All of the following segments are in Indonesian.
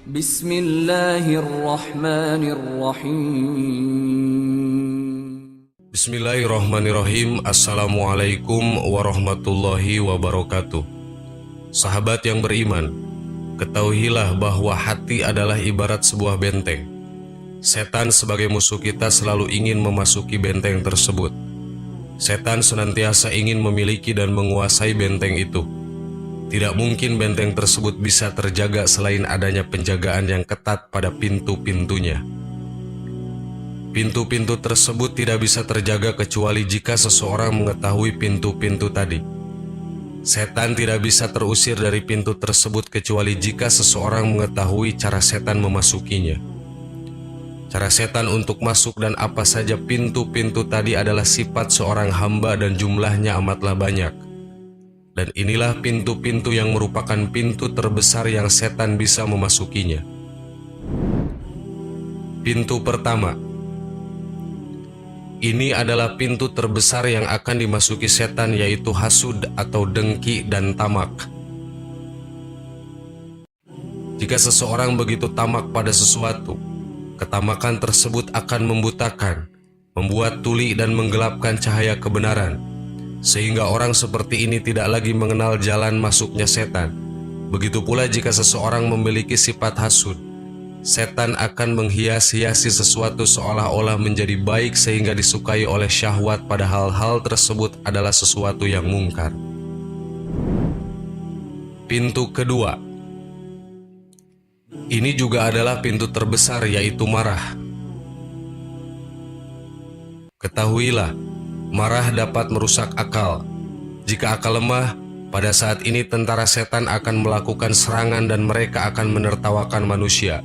Bismillahirrahmanirrahim. Bismillahirrahmanirrahim. Assalamualaikum warahmatullahi wabarakatuh. Sahabat yang beriman, ketahuilah bahwa hati adalah ibarat sebuah benteng. Setan sebagai musuh kita selalu ingin memasuki benteng tersebut. Setan senantiasa ingin memiliki dan menguasai benteng itu. Tidak mungkin benteng tersebut bisa terjaga selain adanya penjagaan yang ketat pada pintu-pintunya. Pintu-pintu tersebut tidak bisa terjaga kecuali jika seseorang mengetahui pintu-pintu tadi. Setan tidak bisa terusir dari pintu tersebut kecuali jika seseorang mengetahui cara setan memasukinya. Cara setan untuk masuk dan apa saja pintu-pintu tadi adalah sifat seorang hamba dan jumlahnya amatlah banyak. Dan inilah pintu-pintu yang merupakan pintu terbesar yang setan bisa memasukinya. Pintu pertama. Ini adalah pintu terbesar yang akan dimasuki setan, yaitu hasud atau dengki dan tamak. Jika seseorang begitu tamak pada sesuatu, ketamakan tersebut akan membutakan, membuat tuli dan menggelapkan cahaya kebenaran, sehingga orang seperti ini tidak lagi mengenal jalan masuknya setan. Begitu pula jika seseorang memiliki sifat hasud, setan akan menghias-hiasi sesuatu seolah-olah menjadi baik sehingga disukai oleh syahwat, padahal hal tersebut adalah sesuatu yang mungkar. Pintu kedua. Ini juga adalah pintu terbesar, yaitu marah. Ketahuilah, marah dapat merusak akal. Jika akal lemah, pada saat ini tentara setan akan melakukan serangan dan mereka akan menertawakan manusia.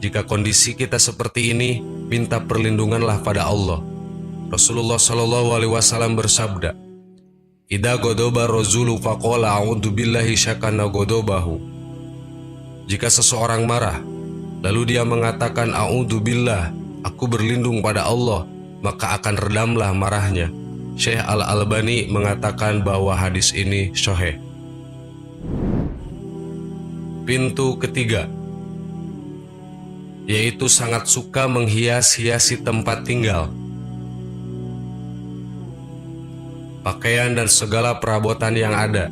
Jika kondisi kita seperti ini, minta perlindunganlah pada Allah. Rasulullah SAW bersabda, "Idza ghadaba ar-rajulu faqala a'udzu billahi syakana ghadabahu." Jika seseorang marah, lalu dia mengatakan a'udzu billah, aku berlindung pada Allah, maka akan redamlah marahnya. Syekh Al-Albani mengatakan bahwa hadis ini sahih. Pintu ketiga, yaitu sangat suka menghias-hiasi tempat tinggal, pakaian dan segala perabotan yang ada.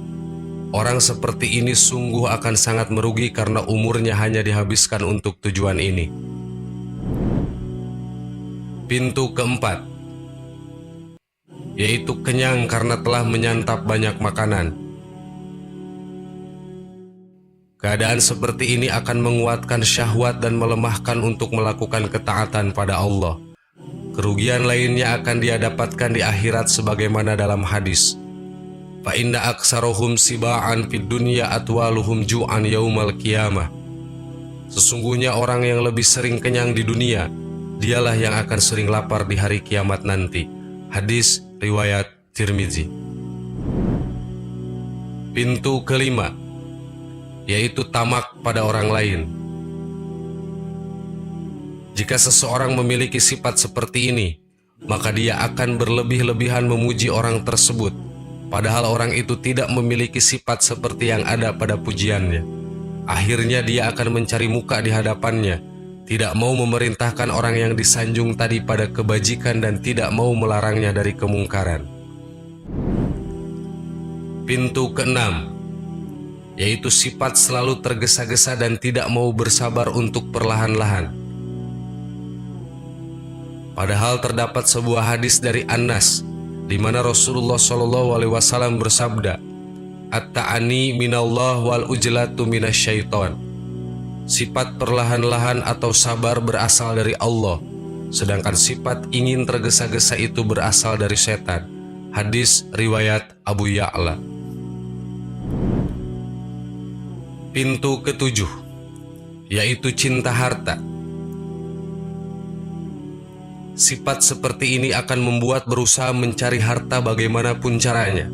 Orang seperti ini sungguh akan sangat merugi karena umurnya hanya dihabiskan untuk tujuan ini. Pintu keempat, yaitu kenyang karena telah menyantap banyak makanan. Keadaan seperti ini akan menguatkan syahwat dan melemahkan untuk melakukan ketaatan pada Allah. Kerugian lainnya akan dia dapatkan di akhirat sebagaimana dalam hadis, fa inna aksarohum siba'an fid dunya atwaluhum ju'an yaumal qiyamah. Sesungguhnya orang yang lebih sering kenyang di dunia, dialah yang akan sering lapar di hari kiamat nanti. Hadis riwayat Tirmizi. Pintu kelima, yaitu tamak pada orang lain. Jika seseorang memiliki sifat seperti ini, maka dia akan berlebih-lebihan memuji orang tersebut, padahal orang itu tidak memiliki sifat seperti yang ada pada pujiannya. Akhirnya dia akan mencari muka di hadapannya, tidak mau memerintahkan orang yang disanjung tadi pada kebajikan dan tidak mau melarangnya dari kemungkaran. Pintu keenam, yaitu sifat selalu tergesa-gesa dan tidak mau bersabar untuk perlahan-lahan. Padahal terdapat sebuah hadis dari Anas, di mana Rasulullah SAW bersabda, "At-ta'ani minallah wal ujlatu minasyaiton." Sifat perlahan-lahan atau sabar berasal dari Allah, sedangkan sifat ingin tergesa-gesa itu berasal dari setan. Hadis riwayat Abu Ya'la. Pintu ketujuh, yaitu cinta harta. Sifat seperti ini akan membuat berusaha mencari harta bagaimanapun caranya.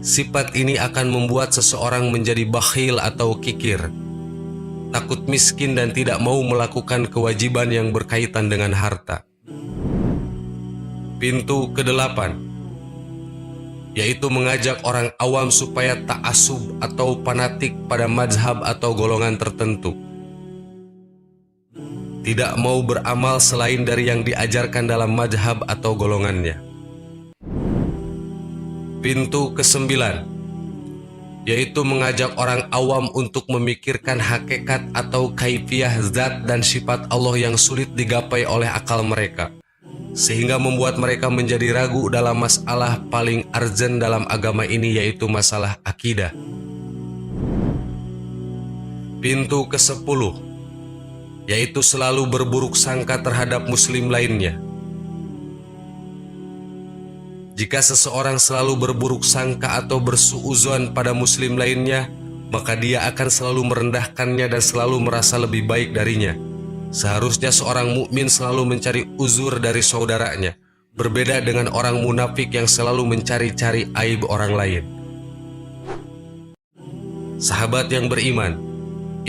Sifat ini akan membuat seseorang menjadi bakhil atau kikir, takut miskin dan tidak mau melakukan kewajiban yang berkaitan dengan harta. Pintu kedelapan, yaitu mengajak orang awam supaya ta'assub atau fanatik pada mazhab atau golongan tertentu. tidak mau beramal selain dari yang diajarkan dalam madhab atau golongannya. Pintu kesembilan, yaitu mengajak orang awam untuk memikirkan hakikat atau kaifiah zat dan sifat Allah yang sulit digapai oleh akal mereka, sehingga membuat mereka menjadi ragu dalam masalah paling urgent dalam agama ini, yaitu masalah akidah. Pintu ke-10, yaitu selalu berburuk sangka terhadap muslim lainnya. Jika seseorang selalu berburuk sangka atau bersuudzon pada muslim lainnya, maka dia akan selalu merendahkannya dan selalu merasa lebih baik darinya. Seharusnya seorang mukmin selalu mencari uzur dari saudaranya, berbeda dengan orang munafik yang selalu mencari-cari aib orang lain. Sahabat yang beriman,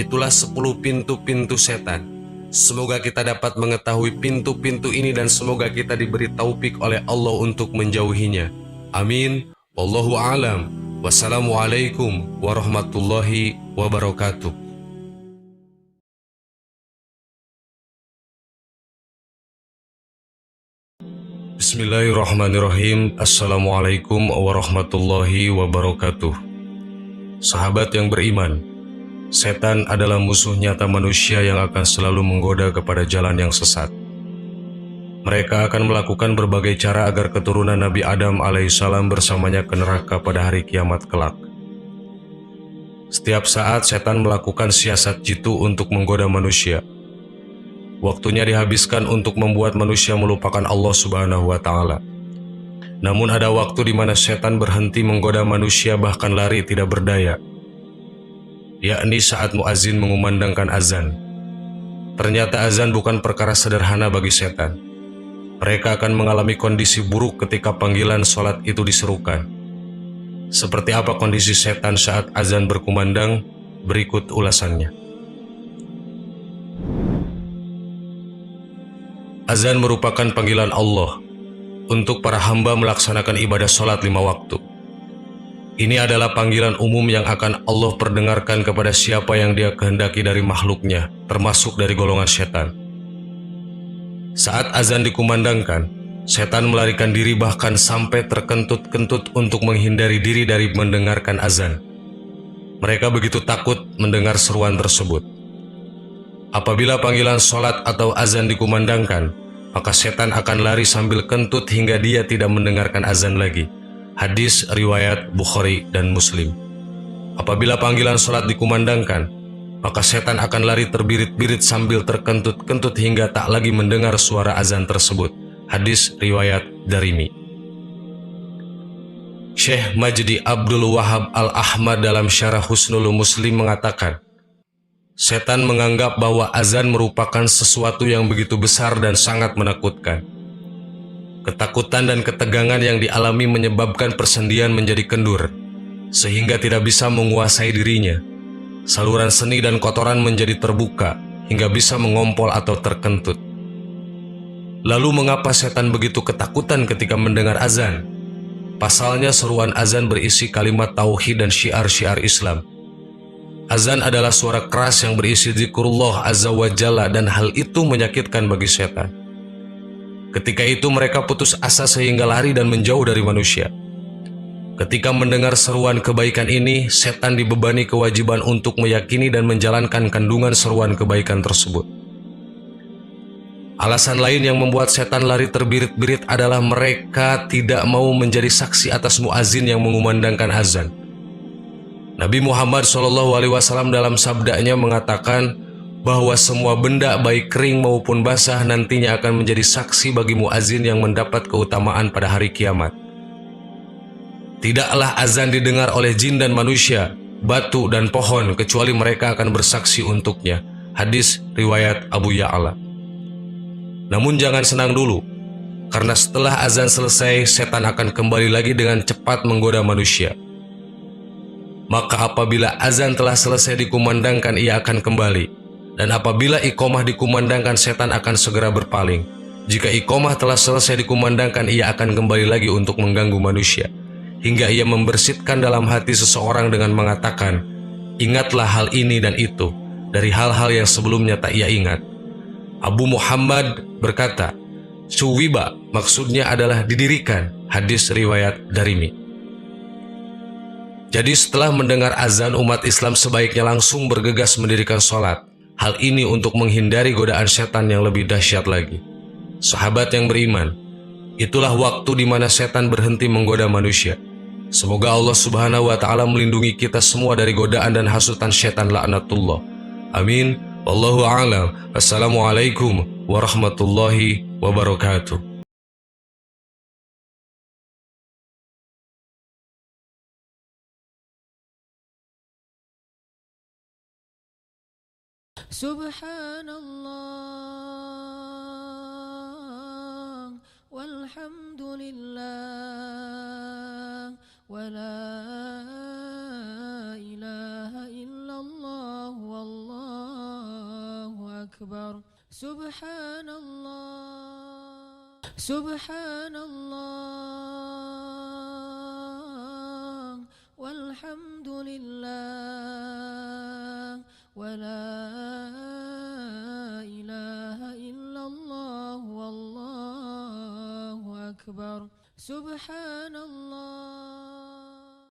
itulah 10 pintu-pintu setan. Semoga kita dapat mengetahui pintu-pintu ini dan semoga kita diberi taufik oleh Allah untuk menjauhinya. Amin. Wallahu a'lam. Wassalamualaikum warahmatullahi wabarakatuh. Bismillahirrahmanirrahim. Assalamualaikum warahmatullahi wabarakatuh. Sahabat yang beriman, setan adalah musuh nyata manusia yang akan selalu menggoda kepada jalan yang sesat. Mereka akan melakukan berbagai cara agar keturunan Nabi Adam alaihissalam bersamanya ke neraka pada hari kiamat kelak. Setiap saat setan melakukan siasat jitu untuk menggoda manusia. Waktunya dihabiskan untuk membuat manusia melupakan Allah Subhanahu wa Ta'ala. Namun ada waktu di mana setan berhenti menggoda manusia, bahkan lari tidak berdaya, yakni saat muazin mengumandangkan azan. Ternyata azan bukan perkara sederhana bagi setan. Mereka akan mengalami kondisi buruk ketika panggilan sholat itu diserukan. Seperti apa kondisi setan saat azan berkumandang? Berikut ulasannya. Azan merupakan panggilan Allah untuk para hamba melaksanakan ibadah sholat 5 waktu. Ini adalah panggilan umum yang akan Allah perdengarkan kepada siapa yang Dia kehendaki dari makhluknya, termasuk dari golongan setan. Saat azan dikumandangkan, setan melarikan diri bahkan sampai terkentut-kentut untuk menghindari diri dari mendengarkan azan. Mereka begitu takut mendengar seruan tersebut. Apabila panggilan sholat atau azan dikumandangkan, maka setan akan lari sambil kentut hingga dia tidak mendengarkan azan lagi. Hadis riwayat Bukhari dan Muslim. Apabila panggilan sholat dikumandangkan, maka setan akan lari terbirit-birit sambil terkentut-kentut hingga tak lagi mendengar suara azan tersebut. Hadis riwayat Darimi. Syekh Majdi Abdul Wahab Al-Ahmad dalam Syarah Husnul Muslim mengatakan, setan menganggap bahwa azan merupakan sesuatu yang begitu besar dan sangat menakutkan. Ketakutan dan ketegangan yang dialami menyebabkan persendian menjadi kendur, sehingga tidak bisa menguasai dirinya. Saluran seni dan kotoran menjadi terbuka, hingga bisa mengompol atau terkentut. Lalu mengapa setan begitu ketakutan ketika mendengar azan? Pasalnya seruan azan berisi kalimat tauhid dan syiar-syiar Islam. Azan adalah suara keras yang berisi zikrullah azza wa jalla dan hal itu menyakitkan bagi setan. Ketika itu mereka putus asa sehingga lari dan menjauh dari manusia. Ketika mendengar seruan kebaikan ini, setan dibebani kewajiban untuk meyakini dan menjalankan kandungan seruan kebaikan tersebut. Alasan lain yang membuat setan lari terbirit-birit adalah mereka tidak mau menjadi saksi atas muazin yang mengumandangkan azan. Nabi Muhammad SAW dalam sabdanya mengatakan bahwa semua benda baik kering maupun basah nantinya akan menjadi saksi bagi muazin yang mendapat keutamaan pada hari kiamat. Tidaklah azan didengar oleh jin dan manusia, batu dan pohon kecuali mereka akan bersaksi untuknya. Hadis riwayat Abu Ya'la. Namun jangan senang dulu, karena setelah azan selesai setan akan kembali lagi dengan cepat menggoda manusia. Maka apabila azan telah selesai dikumandangkan, ia akan kembali. Dan apabila iqomah dikumandangkan, setan akan segera berpaling. Jika iqomah telah selesai dikumandangkan, ia akan kembali lagi untuk mengganggu manusia, hingga ia membersihkan dalam hati seseorang dengan mengatakan, ingatlah hal ini dan itu, dari hal-hal yang sebelumnya tak ia ingat. Abu Muhammad berkata, Suwiba maksudnya adalah didirikan, hadis riwayat Darimi. Jadi setelah mendengar azan, umat Islam sebaiknya langsung bergegas mendirikan sholat. Hal ini untuk menghindari godaan setan yang lebih dahsyat lagi. Sahabat yang beriman, itulah waktu di mana setan berhenti menggoda manusia. Semoga Allah Subhanahu wa Ta'ala melindungi kita semua dari godaan dan hasutan setan laknatullah. Amin. Wallahu a'lam. Assalamualaikum warahmatullahi wabarakatuh. Subhanallah walhamdulillah wala ilaha illallah wallahu akbar. Subhanallah walhamdulillah wala ilaha illallah wallahu akbar. Subhanallah.